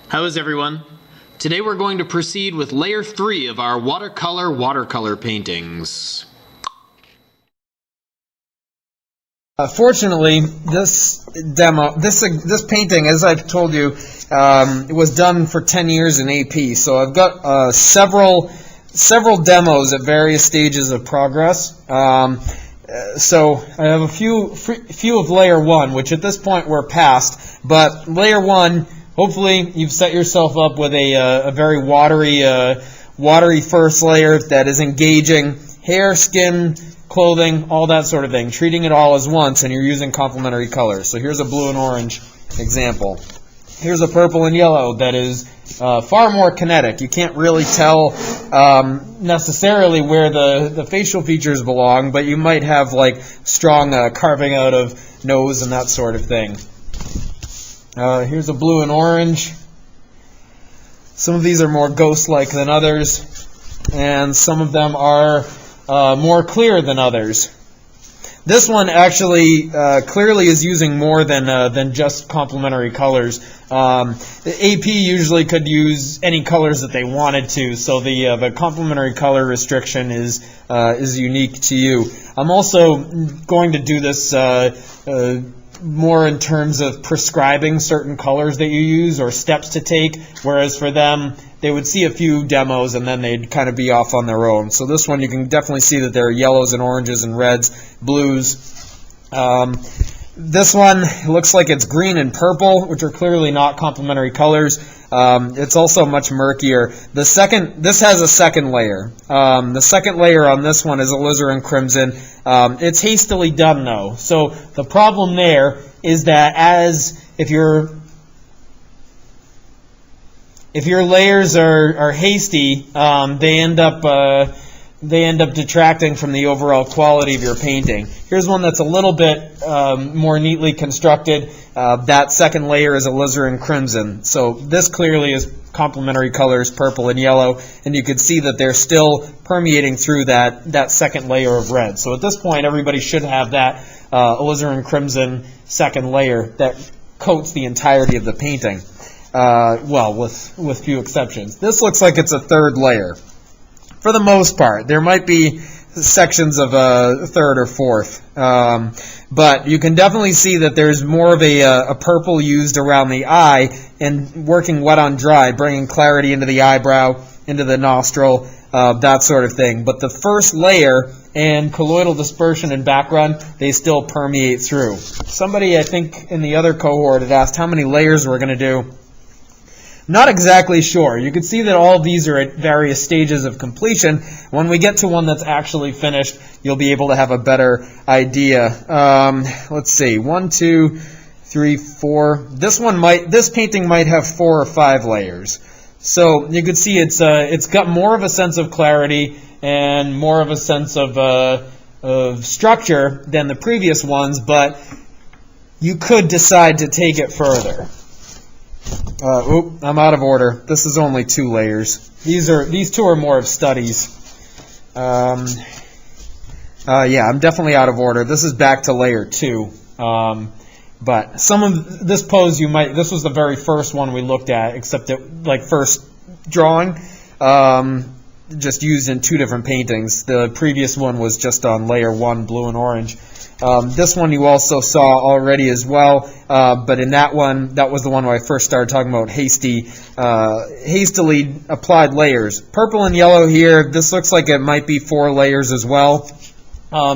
How is everyone? Today we're going to proceed with layer 3 of our watercolor paintings. Fortunately, this painting, as I've told you, was done for 10 years in AP. So I've got several demos at various stages of progress. So I have a few of layer 1, which at this point we're past. But layer 1, hopefully you've set yourself up with a very watery first layer that is engaging hair, skin, clothing, all that sort of thing, treating it all as once, and you're using complementary colors. So here's a blue and orange example. Here's a purple and yellow that is far more kinetic. You can't really tell necessarily where the facial features belong, but you might have like strong carving out of nose and that sort of thing. Here's a blue and orange. Some of these are more ghost-like than others, and some of them are more clear than others. This one actually clearly is using more than just complementary colors. AP usually could use any colors that they wanted to, so the complementary color restriction is unique to you. I'm also going to do this more in terms of prescribing certain colors that you use or steps to take, whereas for them, they would see a few demos and then they'd kind of be off on their own. So this one you can definitely see that there are yellows and oranges and reds, blues. This one looks like it's green and purple, which are clearly not complementary colors. It's also much murkier. This has a second layer. The second layer on this one is alizarin crimson. It's hastily done though. So the problem there is that if your layers are hasty, they end up detracting from the overall quality of your painting. Here's one that's a little bit more neatly constructed. That second layer is alizarin crimson. So this clearly is complementary colors, purple and yellow, and you can see that they're still permeating through that second layer of red. So at this point, everybody should have that alizarin crimson second layer that coats the entirety of the painting. Well, with few exceptions. This looks like it's a third layer. For the most part, there might be sections of a third or fourth, but you can definitely see that there's more of a purple used around the eye and working wet on dry, bringing clarity into the eyebrow, into the nostril, that sort of thing. But the first layer and colloidal dispersion and background, they still permeate through. Somebody, I think, in the other cohort had asked how many layers we're going to do. Not exactly sure. You can see that all of these are at various stages of completion. When we get to one that's actually finished, you'll be able to have a better idea. Let's see, 1, 2, 3, 4. This painting might have 4 or 5 layers. So you can see it's got more of a sense of clarity and more of a sense of structure than the previous ones, but you could decide to take it further. I'm out of order. This is only 2 layers. These 2 are more of studies. Yeah, I'm definitely out of order. This is back to layer 2. But some of this pose this was the very first one we looked at, except first drawing, just used in 2 different paintings. The previous one was just on layer 1, blue and orange. This one you also saw already as well, but in that one, that was the one where I first started talking about hastily applied layers. Purple and yellow here, this looks like it might be 4 layers as well.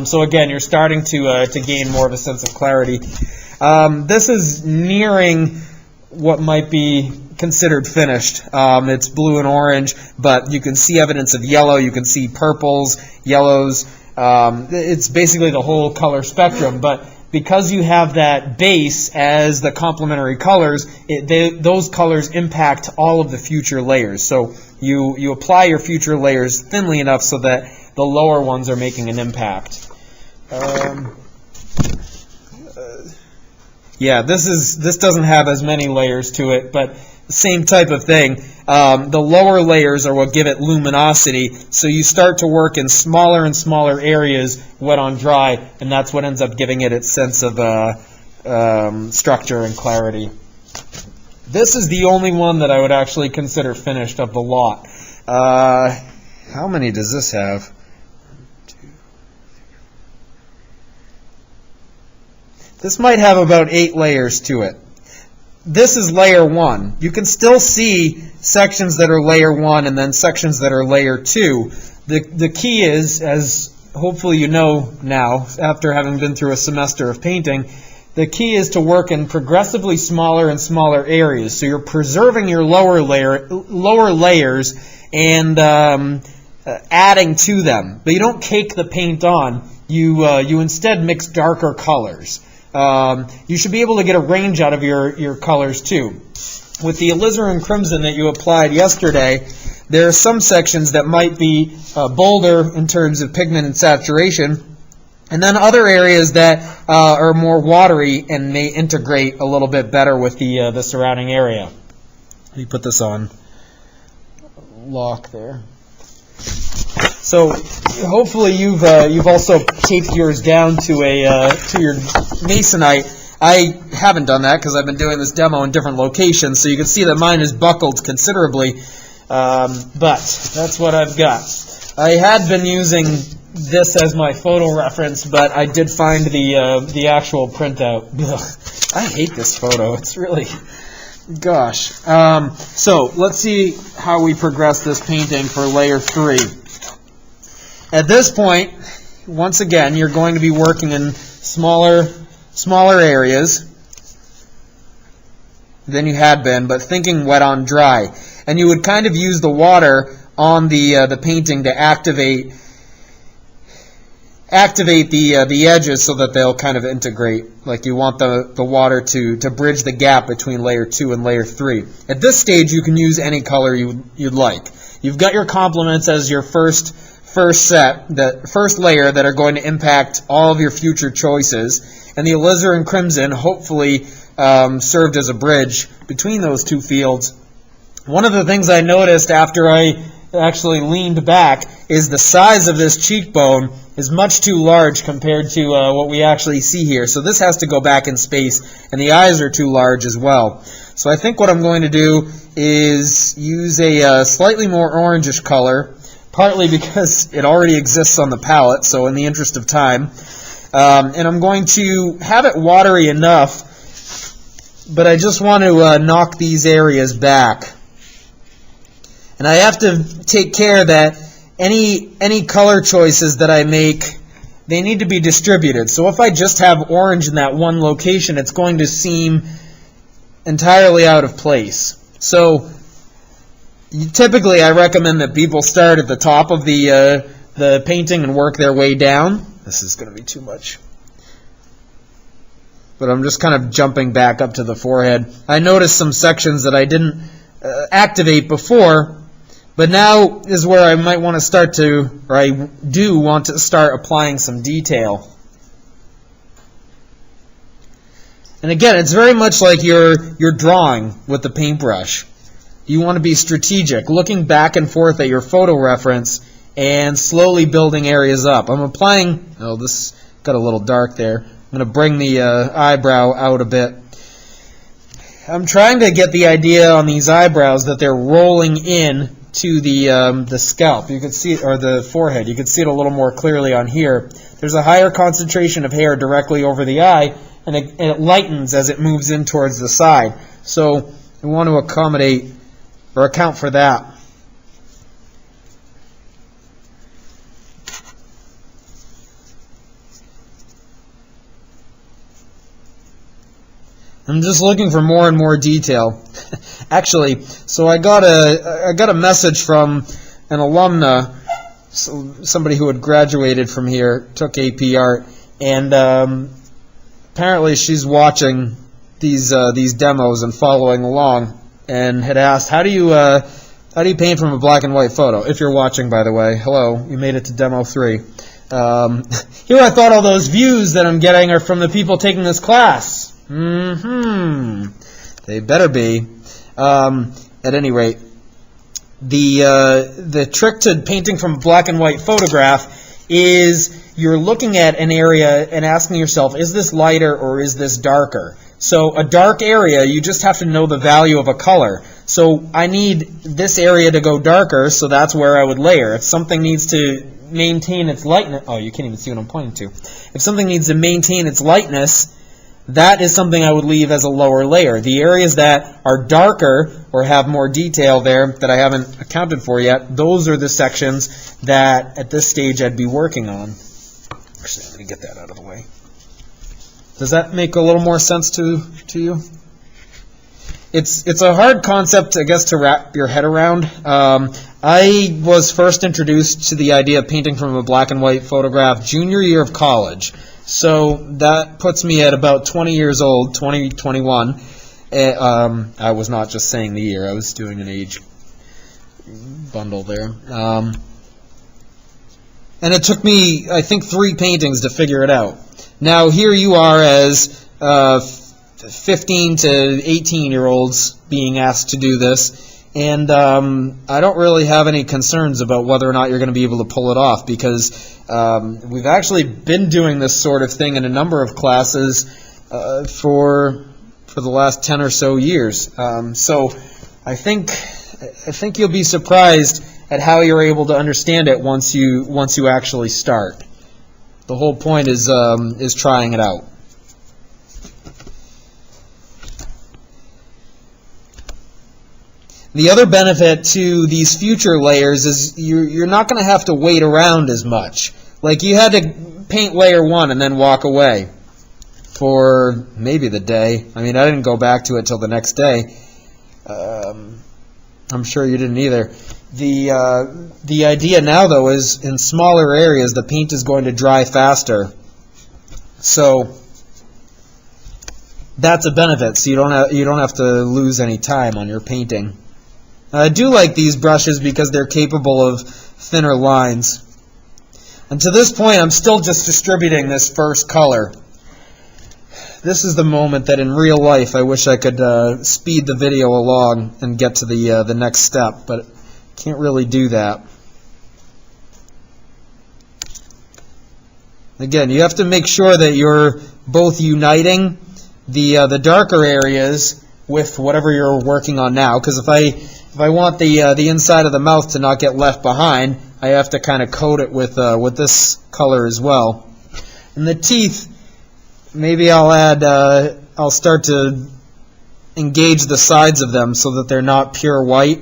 So again, you're starting to gain more of a sense of clarity. This is nearing what might be considered finished. It's blue and orange, but you can see evidence of yellow, you can see purples, yellows. It's basically the whole color spectrum, but because you have that base as the complementary colors, those colors impact all of the future layers. So you apply your future layers thinly enough so that the lower ones are making an impact. Yeah, this doesn't have as many layers to it, but same type of thing. The lower layers are what give it luminosity, so you start to work in smaller and smaller areas, wet on dry, and that's what ends up giving it its sense of structure and clarity. This is the only one that I would actually consider finished of the lot. How many does this have? This might have about 8 layers to it. This is layer 1. You can still see sections that are layer 1 and then sections that are layer 2. The key is, as hopefully you know now, after having been through a semester of painting, the key is to work in progressively smaller and smaller areas. So you're preserving your lower layers and adding to them. But you don't cake the paint on. You instead mix darker colors. You should be able to get a range out of your colors too. With the alizarin crimson that you applied yesterday, there are some sections that might be bolder in terms of pigment and saturation, and then other areas that are more watery and may integrate a little bit better with the surrounding area. Let me put this on lock there. So hopefully you've also taped yours down to your masonite. I haven't done that because I've been doing this demo in different locations, so you can see that mine is buckled considerably. But that's what I've got. I had been using this as my photo reference, but I did find the actual printout. Ugh, I hate this photo. It's really, gosh. So let's see how we progress this painting for layer 3. At this point, once again, you're going to be working in smaller areas than you had been, but thinking wet on dry. And you would kind of use the water on the painting to activate the edges so that they'll kind of integrate. Like you want the water to bridge the gap between layer 2 and layer 3. At this stage, you can use any color you'd like. You've got your complements as your first set, the first layer that are going to impact all of your future choices, and the alizarin crimson hopefully served as a bridge between those two fields. One of the things I noticed after I actually leaned back is the size of this cheekbone is much too large compared to what we actually see here. So this has to go back in space, and the eyes are too large as well. So I think what I'm going to do is use a slightly more orangish color, partly because it already exists on the palette, so in the interest of time. And I'm going to have it watery enough, but I just want to knock these areas back. And I have to take care that any color choices that I make, they need to be distributed. So if I just have orange in that one location, it's going to seem entirely out of place. So typically I recommend that people start at the top of the painting and work their way down. This is going to be too much. But I'm just kind of jumping back up to the forehead. I noticed some sections that I didn't activate before, but now is where I might want to start to, or I do want to start applying some detail. And again, it's very much like you're drawing with the paintbrush. You want to be strategic, looking back and forth at your photo reference and slowly building areas up. I'm applying, oh, this got a little dark there. I'm going to bring the eyebrow out a bit. I'm trying to get the idea on these eyebrows that they're rolling in to the scalp. You can see it, or the forehead. You can see it a little more clearly on here. There's a higher concentration of hair directly over the eye, and it lightens as it moves in towards the side. So we want to accommodate or account for that. I'm just looking for more and more detail. Actually, so I got a message from an alumna, somebody who had graduated from here, took AP Art, and apparently she's watching these demos and following along, and had asked, how do you paint from a black and white photo? If you're watching, by the way, hello, you made it to demo 3. Here I thought all those views that I'm getting are from the people taking this class. They better be. At any rate, the trick to painting from a black and white photograph is you're looking at an area and asking yourself, is this lighter or is this darker? So a dark area, you just have to know the value of a color. So I need this area to go darker, so that's where I would layer. If something needs to maintain its lightness, oh, you can't even see what I'm pointing to. If something needs to maintain its lightness, that is something I would leave as a lower layer. The areas that are darker or have more detail there that I haven't accounted for yet, those are the sections that at this stage I'd be working on. Actually, let me get that out of the way. Does that make a little more sense to you? It's a hard concept, I guess, to wrap your head around. I was first introduced to the idea of painting from a black and white photograph junior year of college. So that puts me at about 20 years old, 21. I was not just saying the year, I was doing an age bundle there. And it took me, I think, 3 paintings to figure it out. Now here you are as 15 to 18-year-olds being asked to do this, and I don't really have any concerns about whether or not you're going to be able to pull it off, because we've actually been doing this sort of thing in a number of classes for the last 10 or so years. So I think you'll be surprised at how you're able to understand it once you actually start. The whole point is trying it out. The other benefit to these future layers is you're not going to have to wait around as much. Like, you had to paint layer 1 and then walk away for maybe the day. I mean, I didn't go back to it till the next day. I'm sure you didn't either. The idea now, though, is in smaller areas the paint is going to dry faster. So that's a benefit. So you don't have to lose any time on your painting. I do like these brushes because they're capable of thinner lines. And to this point, I'm still just distributing this first color. This is the moment that in real life I wish I could speed the video along and get to the next step, but can't really do that. Again, you have to make sure that you're both uniting the darker areas with whatever you're working on now, because if I want the inside of the mouth to not get left behind, I have to kind of coat it with this color as well. And the teeth, maybe I'll start to engage the sides of them so that they're not pure white.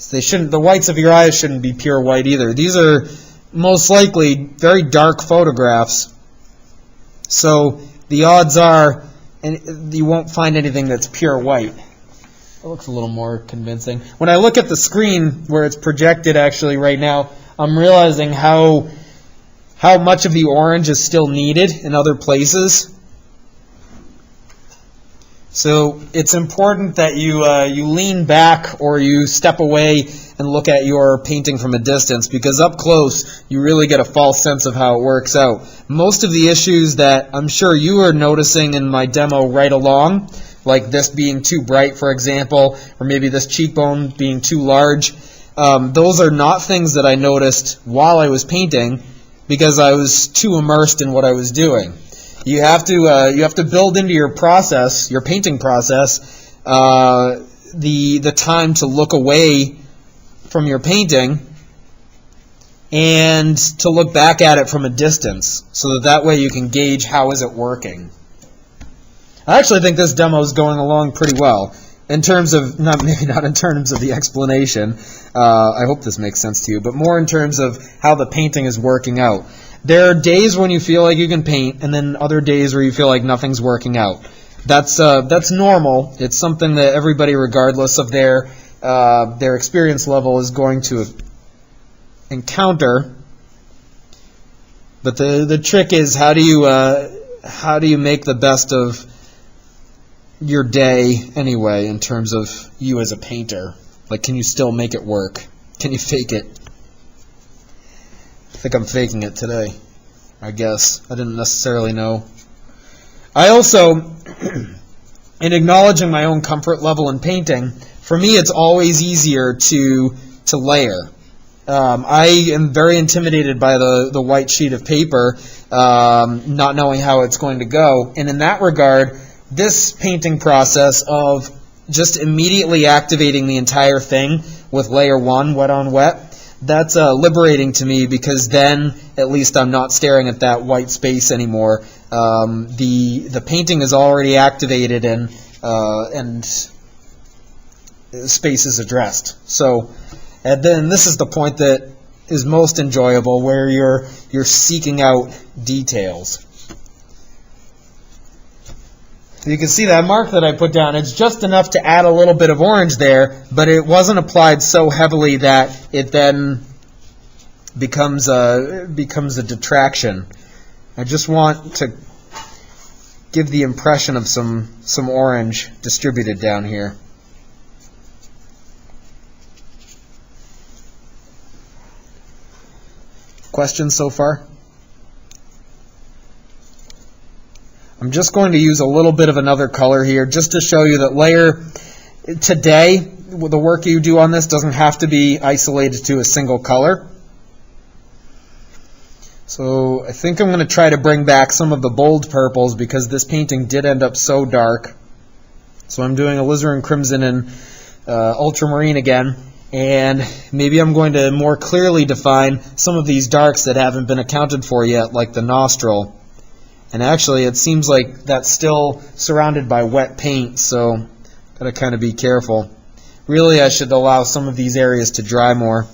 The whites of your eyes shouldn't be pure white either. These are most likely very dark photographs, so the odds are you won't find anything that's pure white. It looks a little more convincing. When I look at the screen where it's projected actually right now, I'm realizing how much of the orange is still needed in other places. So it's important that you lean back or you step away and look at your painting from a distance, because up close you really get a false sense of how it works out. Most of the issues that I'm sure you are noticing in my demo right along, like this being too bright, for example, or maybe this cheekbone being too large, those are not things that I noticed while I was painting because I was too immersed in what I was doing. You have to build into your process, your painting process, the time to look away from your painting and to look back at it from a distance, so that way you can gauge how is it working. I actually think this demo is going along pretty well in terms of maybe not in terms of the explanation. I hope this makes sense to you, but more in terms of how the painting is working out. There are days when you feel like you can paint, and then other days where you feel like nothing's working out. That's normal. It's something that everybody, regardless of their experience level, is going to encounter. But the trick is, how do you make the best of your day anyway, in terms of you as a painter? Like, can you still make it work? Can you fake it? I think I'm faking it today, I guess. I didn't necessarily know. I also, in acknowledging my own comfort level in painting, for me it's always easier to layer. I am very intimidated by the white sheet of paper, not knowing how it's going to go. And in that regard, this painting process of just immediately activating the entire thing with layer 1, wet on wet, that's liberating to me, because then at least I'm not staring at that white space anymore. The painting is already activated and space is addressed. So, and then this is the point that is most enjoyable, where you're seeking out details. You can see that mark that I put down. It's just enough to add a little bit of orange there, but it wasn't applied so heavily that it then becomes a detraction. I just want to give the impression of some orange distributed down here. Questions so far? I'm just going to use a little bit of another color here just to show you that layer today, the work you do on this doesn't have to be isolated to a single color. So I think I'm going to try to bring back some of the bold purples, because this painting did end up so dark. So I'm doing alizarin crimson and ultramarine again, and maybe I'm going to more clearly define some of these darks that haven't been accounted for yet, like the nostril. And actually, it seems like that's still surrounded by wet paint, so got to kind of be careful. Really, I should allow some of these areas to dry more.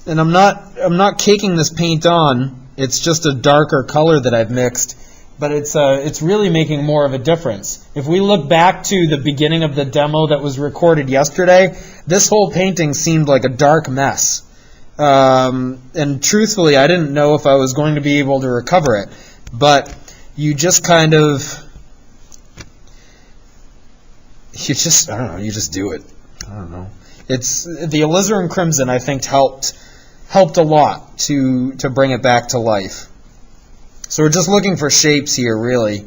And I'm not caking this paint on. It's just a darker color that I've mixed, but it's really making more of a difference. If we look back to the beginning of the demo that was recorded yesterday, this whole painting seemed like a dark mess. And truthfully, I didn't know if I was going to be able to recover it. But you just kind of, I don't know, you just do it. I don't know. It's the alizarin crimson, I think, helped a lot to bring it back to life. So we're just looking for shapes here, really.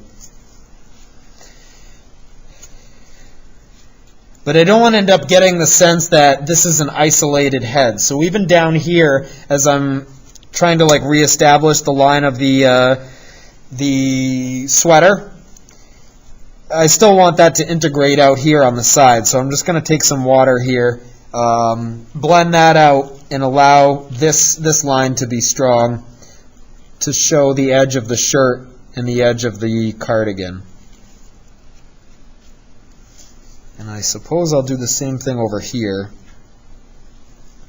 But I don't want to end up getting the sense that this is an isolated head. So even down here, as I'm trying to reestablish the line of the sweater, I still want that to integrate out here on the side. So I'm just going to take some water here, blend that out, and allow this line to be strong, to show the edge of the shirt and the edge of the cardigan. And I suppose I'll do the same thing over here.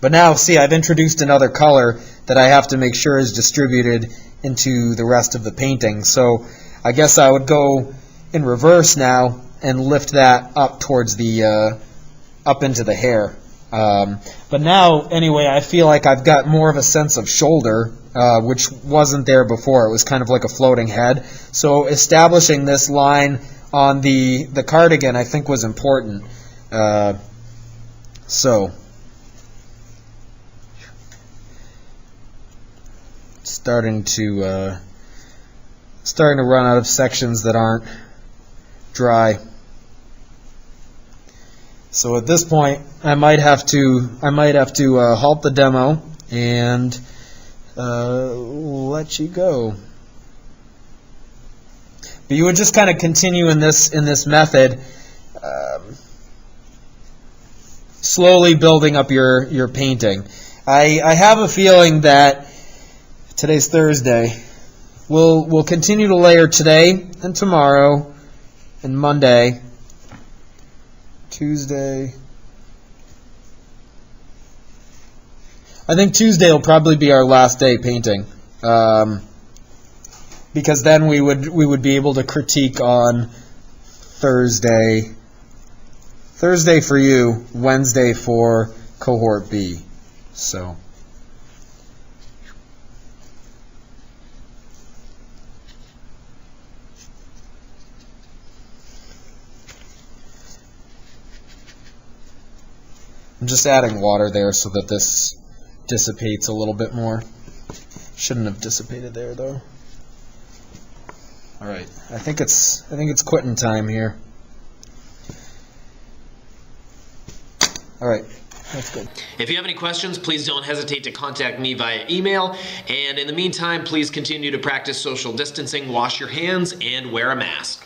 But now, see, I've introduced another color that I have to make sure is distributed into the rest of the painting. So I guess I would go in reverse now and lift that up towards the, up into the hair. But now, anyway, I feel like I've got more of a sense of shoulder, which wasn't there before. It was kind of like a floating head. So establishing this line on the cardigan, I think, was important. So starting to run out of sections that aren't dry. So at this point, I might have to halt the demo and let you go. But you would just kind of continue in this method, slowly building up your painting. I have a feeling that today's Thursday. We'll continue to layer today and tomorrow and Monday. Tuesday. I think Tuesday will probably be our last day painting, because then we would be able to critique on Thursday. Thursday for you, Wednesday for cohort B. So. I'm just adding water there so that this dissipates a little bit more. Shouldn't have dissipated there though. All right, I think it's quitting time here. All right. That's good. If you have any questions, please don't hesitate to contact me via email. And in the meantime, please continue to practice social distancing, wash your hands, and wear a mask.